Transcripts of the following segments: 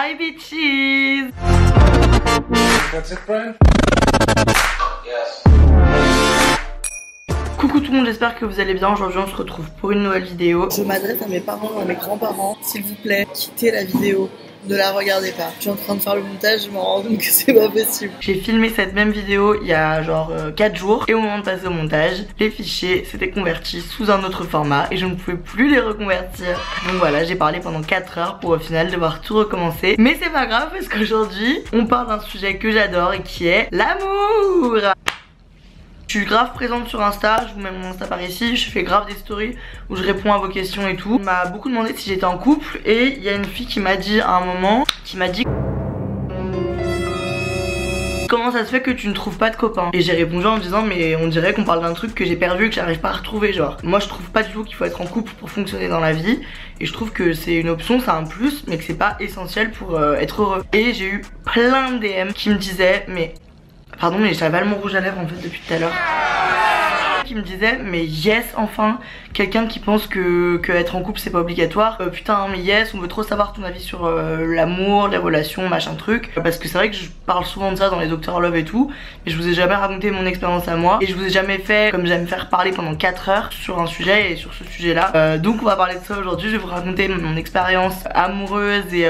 Hi bitches. That's it, Brian? Yes. Coucou tout le monde, j'espère que vous allez bien. Aujourd'hui on se retrouve pour une nouvelle vidéo. Je m'adresse à mes parents, à mes grands-parents. S'il vous plaît, quittez la vidéo. Ne la regardez pas. Je suis en train de faire le montage, je m'en rends compte que c'est pas possible. J'ai filmé cette même vidéo il y a genre 4 jours. Et au moment de passer au montage, les fichiers s'étaient convertis sous un autre format et je ne pouvais plus les reconvertir. Donc voilà, j'ai parlé pendant 4 heures pour au final devoir tout recommencer. Mais c'est pas grave parce qu'aujourd'hui, on parle d'un sujet que j'adore et qui est l'amour. Je suis grave présente sur Insta, je vous mets mon Insta par ici, je fais grave des stories où je réponds à vos questions et tout. On m'a beaucoup demandé si j'étais en couple et il y a une fille qui m'a dit à un moment, comment ça se fait que tu ne trouves pas de copain? Et j'ai répondu en me disant mais on dirait qu'on parle d'un truc que j'ai perdu et que j'arrive pas à retrouver genre. Moi je trouve pas du tout qu'il faut être en couple pour fonctionner dans la vie. Et je trouve que c'est une option, c'est un plus, mais que c'est pas essentiel pour être heureux. Et j'ai eu plein de DM qui me disaient mais... Pardon mais j'avale mon rouge à lèvres en fait depuis tout à l'heure. Qui me disait mais yes enfin quelqu'un qui pense que être en couple c'est pas obligatoire. Putain mais yes on veut trop savoir ton avis sur l'amour, les relations, machin truc. Parce que c'est vrai que je parle souvent de ça dans les Dr Love et tout. Mais je vous ai jamais raconté mon expérience à moi. Et je vous ai jamais fait comme j'aime faire parler pendant 4 heures sur un sujet et sur ce sujet là. Donc on va parler de ça aujourd'hui. Je vais vous raconter mon expérience amoureuse et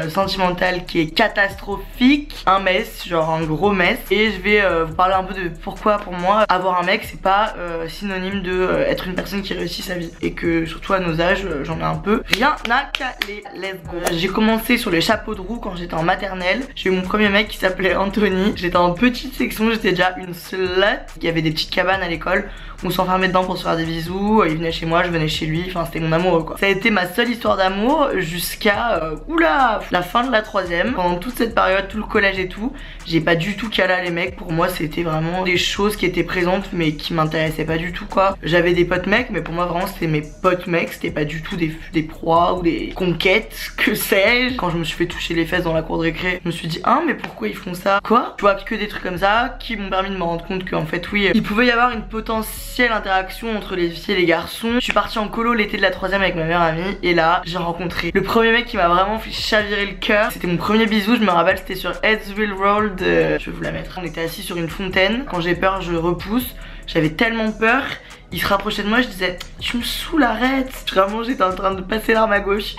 sentimentale qui est catastrophique. Un mess, genre un gros mess. Et je vais vous parler un peu de pourquoi pour moi avoir un mec c'est pas synonyme de être une personne qui réussit sa vie et que surtout à nos âges j'en ai un peu rien à caler. Let's go. J'ai commencé sur les chapeaux de roue quand j'étais en maternelle. J'ai eu mon premier mec qui s'appelait Anthony. J'étais en petite section, j'étais déjà une slut. Il y avait des petites cabanes à l'école, on s'enfermait dedans pour se faire des bisous. Il venait chez moi, je venais chez lui, enfin c'était mon amoureux quoi. Ça a été ma seule histoire d'amour jusqu'à la fin de la 3ème. Pendant toute cette période, tout le collège et tout, j'ai pas du tout calé les mecs. Pour moi c'était vraiment des choses qui étaient présentes mais qui m'intéressaient pas du tout quoi. J'avais des potes mecs mais pour moi vraiment c'était mes potes mecs, c'était pas du tout des proies ou des conquêtes, que sais-je. Quand je me suis fait toucher les fesses dans la cour de récré, je me suis dit ah mais pourquoi ils font ça quoi. Tu vois que des trucs comme ça qui m'ont permis de me rendre compte qu'en fait oui il pouvait y avoir une potentielle interaction entre les filles et les garçons. Je suis partie en colo l'été de la 3ème avec ma meilleure amie et là j'ai rencontré le premier mec qui m'a vraiment fait chavirer le cœur. C'était mon premier bisou, je me rappelle, c'était sur Edgewill Road, je vais vous la mettre. On était assis sur une fontaine, quand j'ai peur je repousse. J'avais tellement peur, il se rapprochait de moi, je disais tu me saoules, arrête. Vraiment j'étais en train de passer l'arme à gauche.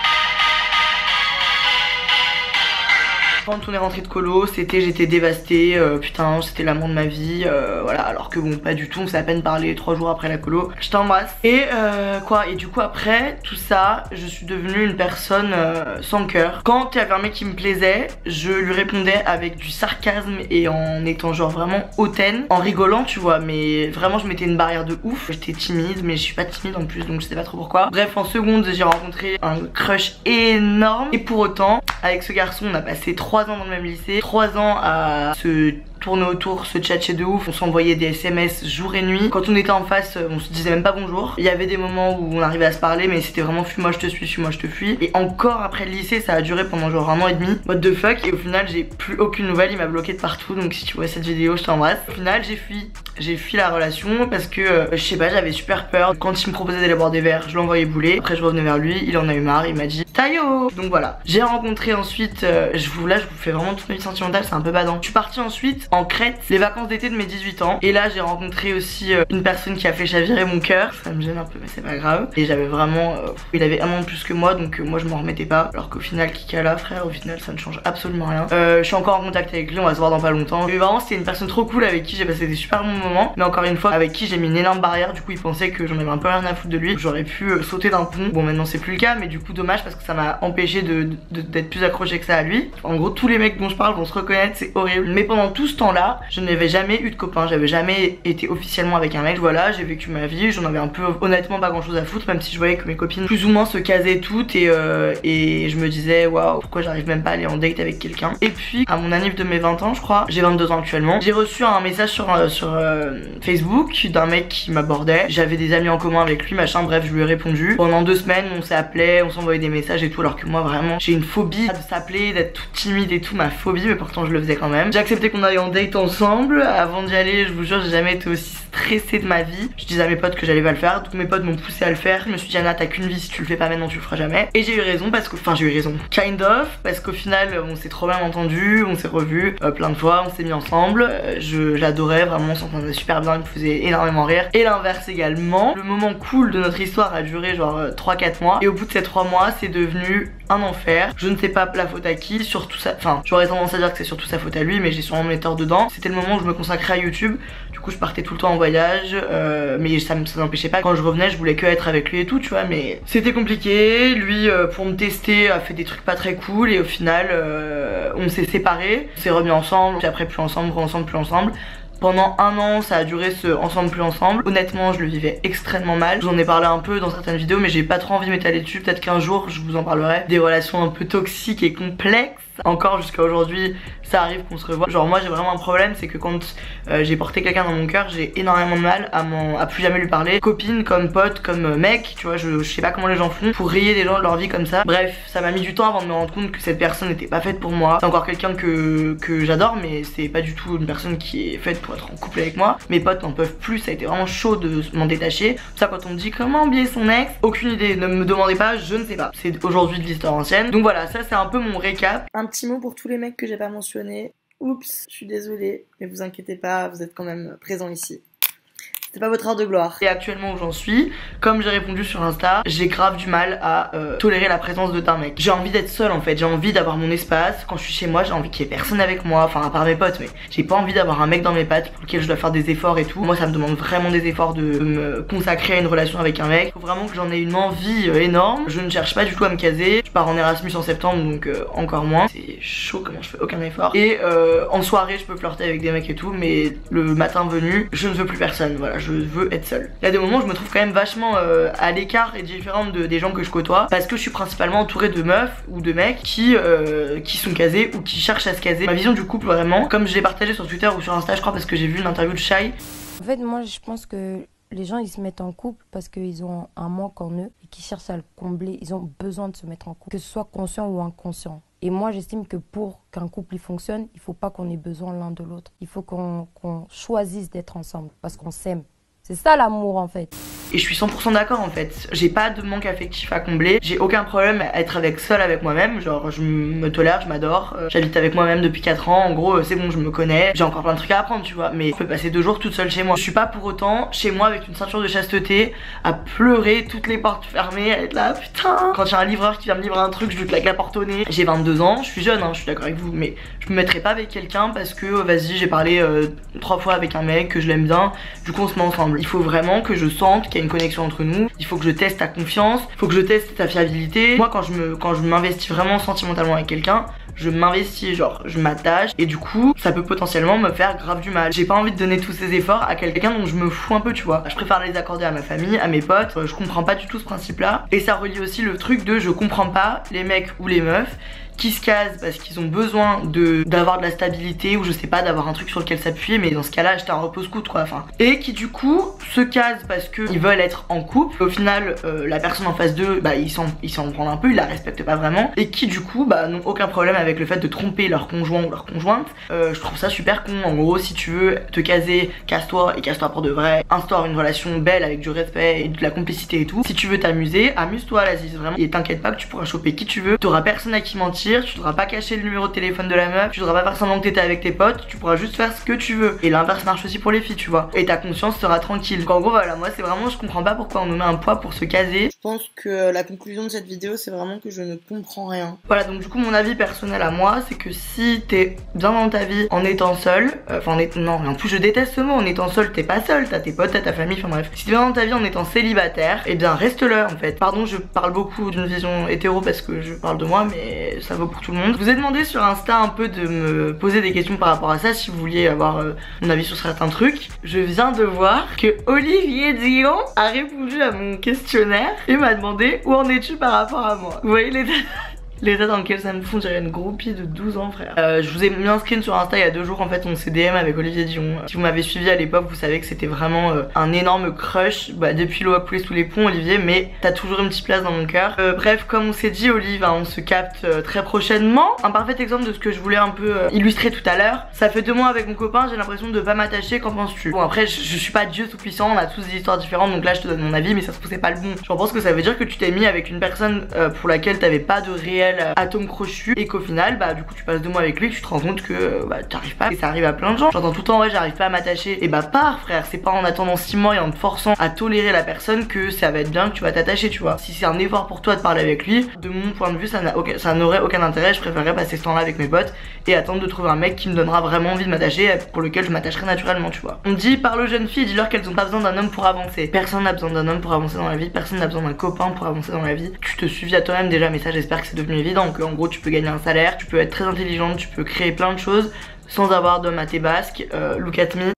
Quand on est rentré de colo, j'étais dévastée, putain c'était l'amour de ma vie, voilà, alors que bon pas du tout, on s'est à peine parlé 3 jours après la colo. Je t'embrasse. Et et du coup après tout ça, je suis devenue une personne sans cœur. Quand il y avait un mec qui me plaisait, je lui répondais avec du sarcasme et en étant genre vraiment hautaine, en rigolant tu vois, mais vraiment je mettais une barrière de ouf. J'étais timide mais je suis pas timide en plus donc je sais pas trop pourquoi. Bref en seconde j'ai rencontré un crush énorme et pour autant avec ce garçon on a passé 3 ans dans le même lycée, 3 ans à se tourner autour, se tchatcher de ouf, on s'envoyait des SMS jour et nuit. Quand on était en face, on se disait même pas bonjour. Il y avait des moments où on arrivait à se parler mais c'était vraiment fuis-moi je te suis, fuis-moi je te fuis. Et encore après le lycée, ça a duré pendant genre 1 an et demi. What the fuck. Et au final j'ai plus aucune nouvelle, il m'a bloqué de partout. Donc si tu vois cette vidéo, je t'embrasse. Au final j'ai fui la relation parce que je sais pas, j'avais super peur. Quand il me proposait d'aller boire des verres, je l'envoyais bouler. Après je revenais vers lui, il en a eu marre, il m'a dit taillot. Donc voilà, j'ai rencontré ensuite, là je vous fais vraiment toute ma vie sentimentale, c'est un peu badant. Je suis partie ensuite en Crète, les vacances d'été de mes 18 ans. Et là j'ai rencontré aussi une personne qui a fait chavirer mon cœur. Ça me gêne un peu mais c'est pas grave. Et j'avais vraiment, il avait 1 an de plus que moi donc moi je m'en remettais pas. Alors qu'au final Kikala frère, au final ça ne change absolument rien. Je suis encore en contact avec lui, on va se voir dans pas longtemps. Mais vraiment c'était une personne trop cool avec qui j'ai passé des super bons moments. Mais encore une fois avec qui j'ai mis une énorme barrière. Du coup il pensait que j'en avais un peu rien à foutre de lui. J'aurais pu sauter d'un pont. Bon maintenant c'est plus le cas mais du coup dommage parce que ça m'a empêché d'être plus accroché que ça à lui. En gros tous les mecs dont je parle vont se reconnaître, c'est horrible. Mais pendant tout ce temps là je n'avais jamais eu de copain, j'avais jamais été officiellement avec un mec. Voilà, j'ai vécu ma vie, j'en avais un peu honnêtement pas grand chose à foutre, même si je voyais que mes copines plus ou moins se casaient toutes et je me disais waouh pourquoi j'arrive même pas à aller en date avec quelqu'un. Et puis à mon anniv de mes 20 ans je crois, j'ai 22 ans actuellement, j'ai reçu un message sur Facebook d'un mec qui m'abordait. J'avais des amis en commun avec lui, machin, bref, je lui ai répondu. Pendant 2 semaines, on s'appelait, on s'envoyait des messages et tout, alors que moi vraiment, j'ai une phobie de s'appeler, d'être toute timide et tout, ma phobie, mais pourtant je le faisais quand même. J'ai accepté qu'on aille en date ensemble. Avant d'y aller, je vous jure, j'ai jamais été aussi stressée de ma vie. Je disais à mes potes que j'allais pas le faire, donc mes potes m'ont poussé à le faire. Je me suis dit, Anna, t'as qu'une vie, si tu le fais pas maintenant, tu le feras jamais. Et j'ai eu raison parce que, enfin, j'ai eu raison. Kind of, parce qu'au final, on s'est trop bien entendu, on s'est revus plein de fois, on s'est mis ensemble. J'adorais vraiment, on s'entendait super bien, il me faisait énormément rire. Et l'inverse également. Le moment cool de notre histoire a duré genre 3-4 mois. Et au bout de ces 3 mois, c'est devenu un enfer. Je ne sais pas la faute à qui, surtout ça. Enfin, j'aurais tendance à dire que c'est surtout sa faute à lui, mais j'ai sûrement mes torts dedans. C'était le moment où je me consacrais à YouTube. Du coup, je partais tout le temps en voyage, mais ça n'empêchait pas. Quand je revenais, je voulais que être avec lui et tout, tu vois. Mais c'était compliqué. Lui, pour me tester, a fait des trucs pas très cool. Et au final, on s'est séparés. On s'est remis ensemble, puis après plus ensemble, re-ensemble, plus ensemble. Pendant 1 an, ça a duré ce ensemble plus ensemble. Honnêtement, je le vivais extrêmement mal. Je vous en ai parlé un peu dans certaines vidéos, mais j'ai pas trop envie de m'étaler dessus. Peut-être qu'un jour, je vous en parlerai. Des relations un peu toxiques et complexes. Encore jusqu'à aujourd'hui, ça arrive qu'on se revoit. Genre moi j'ai vraiment un problème, c'est que quand j'ai porté quelqu'un dans mon cœur, j'ai énormément de mal à plus jamais lui parler. Copine, comme pote, comme mec, tu vois, je sais pas comment les gens font pour rayer des gens de leur vie comme ça. Bref, ça m'a mis du temps avant de me rendre compte que cette personne n'était pas faite pour moi. C'est encore quelqu'un que j'adore, mais c'est pas du tout une personne qui est faite pour être en couple avec moi. Mes potes n'en peuvent plus, ça a été vraiment chaud de m'en détacher. Ça, quand on me dit comment oublier son ex, aucune idée, ne me demandez pas, je ne sais pas. C'est aujourd'hui de l'histoire ancienne. Donc voilà, ça c'est un peu mon récap. Un petit mot pour tous les mecs que j'ai pas mentionné. Oups, je suis désolée, mais vous inquiétez pas, vous êtes quand même présents ici. C'était pas votre heure de gloire. Et actuellement où j'en suis, comme j'ai répondu sur Insta, j'ai grave du mal à tolérer la présence d'un mec. J'ai envie d'être seule en fait, j'ai envie d'avoir mon espace. Quand je suis chez moi, j'ai envie qu'il y ait personne avec moi, enfin à part mes potes, mais j'ai pas envie d'avoir un mec dans mes pattes pour lequel je dois faire des efforts et tout. Moi ça me demande vraiment des efforts de me consacrer à une relation avec un mec. Faut vraiment que j'en ai une envie énorme. Je ne cherche pas du tout à me caser. Je pars en Erasmus en septembre, donc encore moins. C'est chaud comment je fais aucun effort. Et en soirée je peux flirter avec des mecs et tout, mais le matin venu, je ne veux plus personne, voilà. Je veux être seule. Il y a des moments où je me trouve quand même vachement à l'écart et différente des gens que je côtoie, parce que je suis principalement entourée de meufs ou de mecs qui sont casés ou qui cherchent à se caser. Ma vision du couple vraiment, comme je l'ai partagé sur Twitter ou sur Insta je crois, parce que j'ai vu une interview de Shai. En fait moi je pense que les gens ils se mettent en couple parce qu'ils ont un manque en eux et qu'ils cherchent à le combler. Ils ont besoin de se mettre en couple, que ce soit conscient ou inconscient. Et moi j'estime que pour qu'un couple il fonctionne, il faut pas qu'on ait besoin l'un de l'autre. Il faut qu'on choisisse d'être ensemble parce qu'on s'aime. C'est ça l'amour en fait. Et je suis 100% d'accord en fait. J'ai pas de manque affectif à combler. J'ai aucun problème à être seule avec moi-même. Genre je me tolère, je m'adore. J'habite avec moi-même depuis 4 ans. En gros c'est bon, je me connais. J'ai encore plein de trucs à apprendre tu vois. Mais je peux passer 2 jours toute seule chez moi. Je suis pas pour autant chez moi avec une ceinture de chasteté à pleurer, toutes les portes fermées, à être là putain. Quand j'ai un livreur qui vient me livrer un truc, je lui claque la porte au nez. J'ai 22 ans, je suis jeune hein, je suis d'accord avec vous. Mais je me mettrai pas avec quelqu'un parce que vas-y j'ai parlé 3 fois avec un mec, que je l'aime bien. Du coup on se met ensemble. Il faut vraiment que je sente qu'il y a une connexion entre nous. Il faut que je teste ta confiance, il faut que je teste ta fiabilité. Moi quand je m'investis vraiment sentimentalement avec quelqu'un, je m'investis, genre je m'attache et du coup ça peut potentiellement me faire grave du mal. J'ai pas envie de donner tous ces efforts à quelqu'un dont je me fous un peu tu vois. Je préfère les accorder à ma famille, à mes potes. Je comprends pas du tout ce principe là. Et ça relie aussi le truc de je comprends pas les mecs ou les meufs qui se casent parce qu'ils ont besoin d'avoir de la stabilité ou je sais pas, d'avoir un truc sur lequel s'appuyer, mais dans ce cas là j'étais un repose-coude quoi, enfin. Et qui du coup se casent parce qu'ils veulent être en couple. Au final la personne en face d'eux bah ils s'en prennent un peu, ils la respectent pas vraiment, et qui du coup bah n'ont aucun problème avec le fait de tromper leur conjoint ou leur conjointe. Je trouve ça super con. En gros si tu veux te caser, casse-toi et casse-toi pour de vrai. Instaure une relation belle avec du respect et de la complicité et tout. Si tu veux t'amuser, amuse-toi là, vraiment. Et t'inquiète pas que tu pourras choper qui tu veux, t'auras personne à qui mentir. Tu devras pas cacher le numéro de téléphone de la meuf, tu devras pas faire semblant que t'étais avec tes potes, tu pourras juste faire ce que tu veux. Et l'inverse marche aussi pour les filles, tu vois. Et ta conscience sera tranquille. Donc en gros voilà, moi c'est vraiment, je comprends pas pourquoi on nous met un poids pour se caser. Je pense que la conclusion de cette vidéo c'est vraiment que je ne comprends rien. Voilà, donc du coup mon avis personnel à moi c'est que si t'es bien dans ta vie en étant seule, non mais en plus je déteste ce mot, en étant seule t'es pas seule, t'as tes potes, t'as ta famille, enfin bref. Si t'es bien dans ta vie en étant célibataire, et bien reste-le en fait. Pardon, je parle beaucoup d'une vision hétéro parce que je parle de moi, mais ça vaut pour tout le monde. Je vous ai demandé sur Insta un peu de me poser des questions par rapport à ça si vous vouliez avoir mon avis sur certains trucs. Je viens de voir que Olivier Dion a répondu à mon questionnaire et m'a demandé où en es-tu par rapport à moi. Vous voyez les L'état dans lequel ça me fout, on dirait une groupie de 12 ans, frère. Je vous ai mis un screen sur Insta il y a 2 jours, en fait, on s'est DM avec Olivier Dion. Si vous m'avez suivi à l'époque, vous savez que c'était vraiment un énorme crush. Bah, depuis l'eau a coulé sous les ponts, Olivier, mais t'as toujours une petite place dans mon cœur. Bref, comme on s'est dit, Olive, on se capte très prochainement. Un parfait exemple de ce que je voulais un peu illustrer tout à l'heure. Ça fait 2 mois avec mon copain, j'ai l'impression de pas m'attacher, qu'en penses-tu? Bon, après, je suis pas Dieu tout puissant, on a tous des histoires différentes, donc là, je te donne mon avis, mais ça se trouve, c'est pas le bon. Je pense que ça veut dire que tu t'es mis avec une personne pour laquelle t'avais pas de réel atome crochu et qu'au final, bah, du coup, tu passes 2 mois avec lui, tu te rends compte que bah, t'arrives pas. Et ça arrive à plein de gens. J'entends tout le temps, ouais, j'arrive pas à m'attacher. Et bah, pars, frère, c'est pas en attendant 6 mois et en te forçant à tolérer la personne que ça va être bien que tu vas t'attacher, tu vois. Si c'est un effort pour toi de parler avec lui, de mon point de vue, ça n'aurait aucun intérêt. Je préférerais passer ce temps-là avec mes potes et attendre de trouver un mec qui me donnera vraiment envie de m'attacher, pour lequel je m'attacherai naturellement, tu vois. On dit, parle aux jeunes filles, dis-leur qu'elles ont pas besoin d'un homme pour avancer. Personne n'a besoin d'un homme pour avancer dans la vie, personne n'a besoin d'un copain pour avancer dans la vie. Tu te suffis à toi-même déjà, mais ça, j'espère que c'est devenu évident. Que en gros, tu peux gagner un salaire, tu peux être très intelligente, tu peux créer plein de choses sans avoir d'homme à tes basques. Look at me.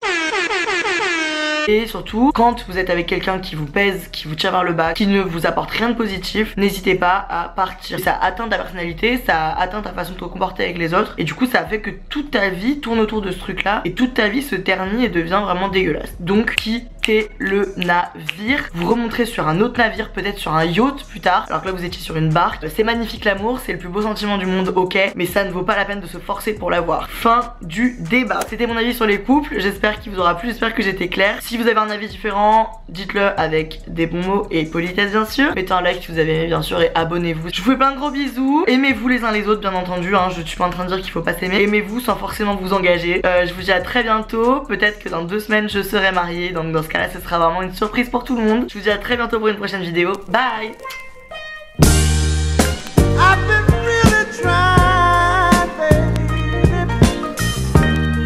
Et surtout, quand vous êtes avec quelqu'un qui vous pèse, qui vous tire vers le bas, qui ne vous apporte rien de positif, n'hésitez pas à partir. Ça atteint ta personnalité, ça atteint ta façon de te comporter avec les autres, et du coup ça fait que toute ta vie tourne autour de ce truc là, et toute ta vie se ternit et devient vraiment dégueulasse. Donc quittez le navire, vous remonterez sur un autre navire, peut-être sur un yacht plus tard, alors que là vous étiez sur une barque. C'est magnifique l'amour, c'est le plus beau sentiment du monde, ok, mais ça ne vaut pas la peine de se forcer pour l'avoir. Fin du débat. C'était mon avis sur les couples, j'espère qu'il vous aura plu, j'espère que j'étais claire. Si vous avez un avis différent, dites-le avec des bons mots et politesse bien sûr. Mettez un like si vous avez aimé bien sûr et abonnez-vous. Je vous fais plein de gros bisous. Aimez-vous les uns les autres bien entendu, je suis pas en train de dire qu'il faut pas s'aimer. Aimez-vous sans forcément vous engager. Je vous dis à très bientôt. Peut-être que dans 2 semaines je serai mariée, donc dans ce cas là ce sera vraiment une surprise pour tout le monde. Je vous dis à très bientôt pour une prochaine vidéo. Bye.